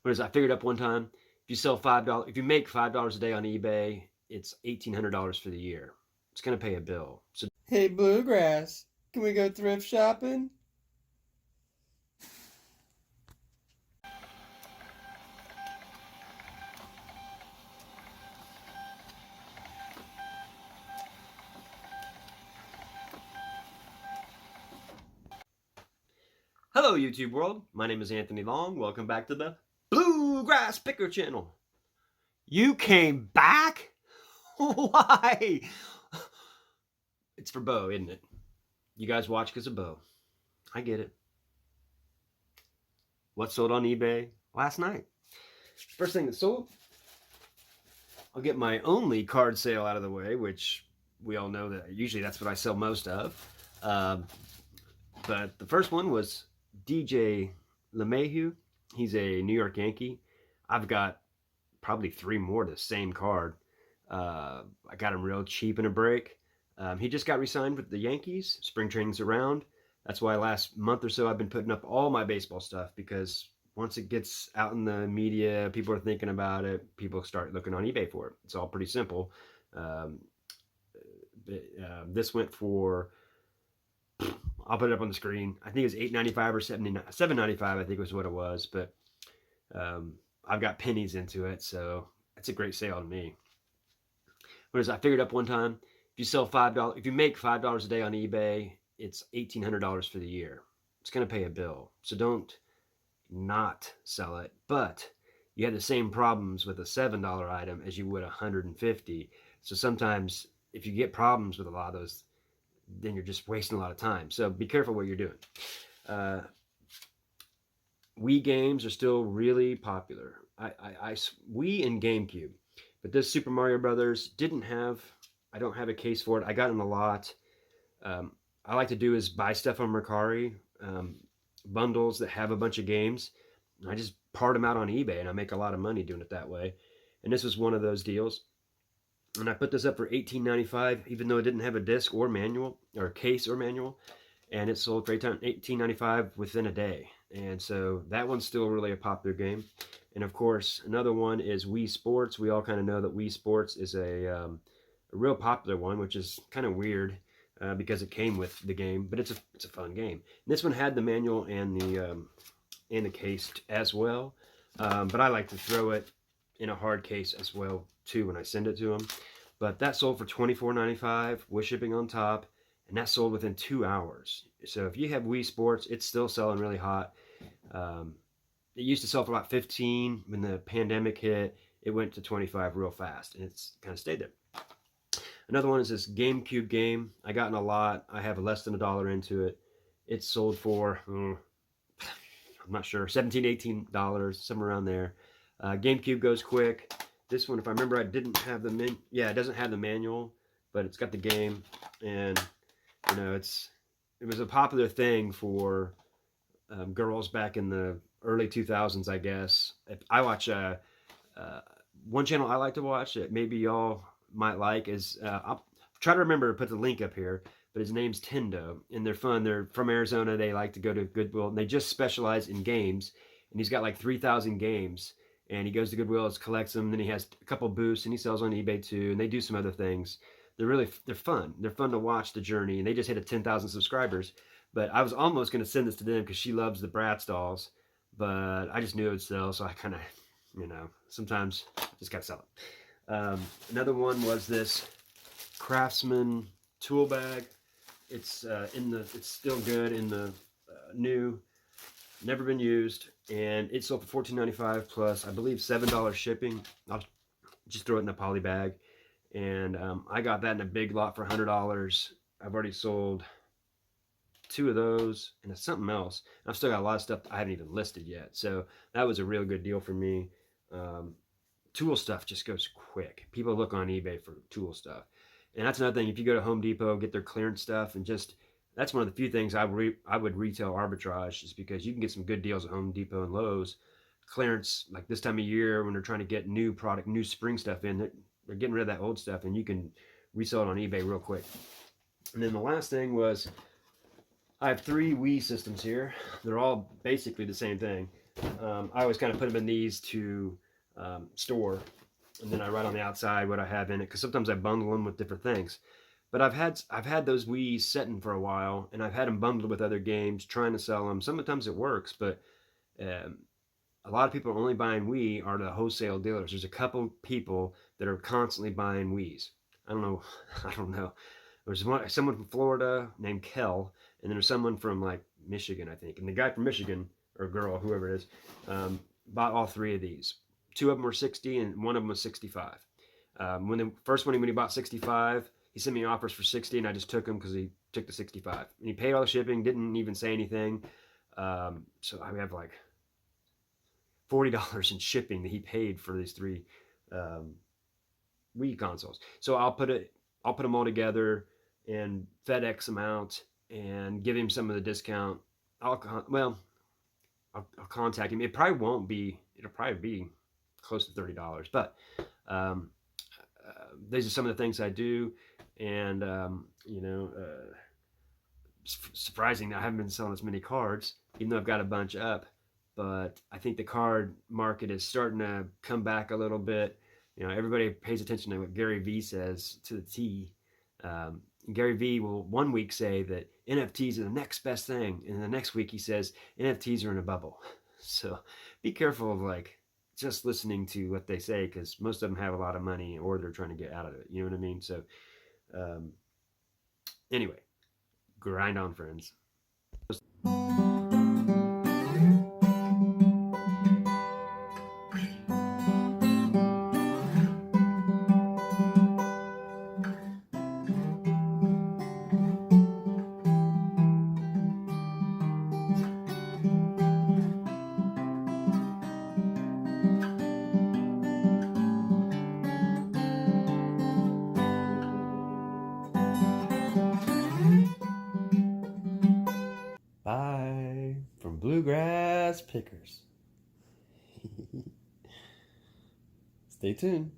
Whereas I figured up one time, if you sell $5, if you make $5 a day on eBay, it's $1,800 for the year. It's gonna pay a bill. So Hey, Bluegrass, can we go thrift shopping? hello, YouTube world. My name is Anthony Long. Welcome back to the Bluegrass Picker channel. You came back? Why? It's for Bo, isn't it? You guys watch because of Bo. I get it. What sold on eBay last night? First thing that sold, I'll get my only card sale out of the way, which we all know that usually that's what I sell most of. Um, but the first one was DJ LeMahieu. He's a New York Yankee. I've got probably three more of the same card. I got him real cheap in a break. He just got re-signed with the Yankees. Spring training's around. That's why last month or so I've been putting up all my baseball stuff, because once it gets out in the media, people are thinking about it. People start looking on eBay for it. It's all pretty simple. Um, this went for, I'll put it up on the screen. I think it was $8.95 or $7.95. I think was what it was. But I've got pennies into it, so it's a great sale to me. Whereas I figured up one time, if you sell $5, if you make $5 a day on eBay, it's $1,800 for the year. It's going to pay a bill. So don't not sell it. But you have the same problems with a $7 item as you would 150. So sometimes if you get problems with a lot of those, then you're just wasting a lot of time. So be careful what you're doing. Uh, Wii games are still really popular. Wii and GameCube, but this Super Mario Brothers didn't have. I don't have a case for it. I got them a lot. I like to do is buy stuff on Mercari, bundles that have a bunch of games. I just part them out on eBay, and I make a lot of money doing it that way. And this was one of those deals. And I put this up for $18.95, even though it didn't have a disc or manual or a case or manual, and it sold for $18.95 within a day. And so that one's still really a popular game. And of course, another one is Wii Sports. We all kind of know that Wii Sports is a real popular one, which is kind of weird because it came with the game, but it's a fun game. And this one had the manual and the case as well, but I like to throw it in a hard case as well too when I send it to them. But that sold for $24.95 with shipping on top, and that sold within 2 hours. So if you have Wii Sports, it's still selling really hot. It used to sell for about 15. When the pandemic hit, it went to 25 real fast, and it's kind of stayed there. Another one is this GameCube game. I got in a lot. I have less than $1 into it. It's sold for, I'm not sure, $17, $18, somewhere around there. GameCube goes quick. This one, if I remember, I didn't have the it doesn't have the manual, but it's got the game, and you know, it was a popular thing for girls back in the early 2000s, I guess. I watch one channel I like to watch that maybe y'all might like is I'll try to remember to put the link up here, but his name's Tendo, and they're fun. They're from Arizona. They like to go to Goodwill, and they just specialize in games. And he's got like 3,000 games, and he goes to Goodwill, collects them. Then he has a couple booths, and he sells on eBay too. And they do some other things. They're fun. They're fun to watch the journey, and they just hit a 10,000 subscribers. But I was almost going to send this to them because she loves the Bratz dolls, but I just knew it would sell, so I kind of, sometimes just got to sell it. Another one was this Craftsman tool bag. It's it's still good in the new, never been used, and it sold for $14.95 plus I believe $7 shipping. I'll just throw it in a poly bag, and I got that in a big lot for $100. I've already sold two of those and it's something else. I've still got a lot of stuff I haven't even listed yet, so that was a real good deal for me. Tool stuff just goes quick. People look on eBay for tool stuff, and that's another thing. If you go to Home Depot, get their clearance stuff, and just that's one of the few things I would retail arbitrage, is because you can get some good deals at Home Depot and Lowe's. Clearance, like this time of year when they're trying to get new product, new spring stuff in, they're getting rid of that old stuff, and you can resell it on eBay real quick. And then the last thing was I have three Wii systems here. They're all basically the same thing. I always kind of put them in these to store, and then I write on the outside what I have in it because sometimes I bundle them with different things. But I've had those Wii's setting for a while, and I've had them bundled with other games, trying to sell them. Sometimes it works, but um, a lot of people are only buying Wii are the wholesale dealers. There's a couple people that are constantly buying Wii's. I don't know. I don't know. There's someone from Florida named Kel, and then there's someone from like Michigan, I think. And the guy from Michigan, or girl, whoever it is, bought all three of these. Two of them were 60, and one of them was 65. When the first one, when he bought 65, he sent me offers for 60, and I just took them because he took the 65. And he paid all the shipping, didn't even say anything. So I have like $40 in shipping that he paid for these three Wii consoles. So I'll put them all together and FedEx them out and give him some of the discount. I'll contact him. It probably won't be. It'll probably be close to $30, but these are some of the things I do, and surprising that I haven't been selling as many cards, even though I've got a bunch up. But I think the card market is starting to come back a little bit. Everybody pays attention to what Gary Vee says to the T. Gary Vee will one week say that NFTs are the next best thing, and the next week he says NFTs are in a bubble. So be careful of like just listening to what they say, because most of them have a lot of money or they're trying to get out of it. You know what I mean? So anyway, grind on, friends. Bye from Bluegrass Pickers. Stay tuned.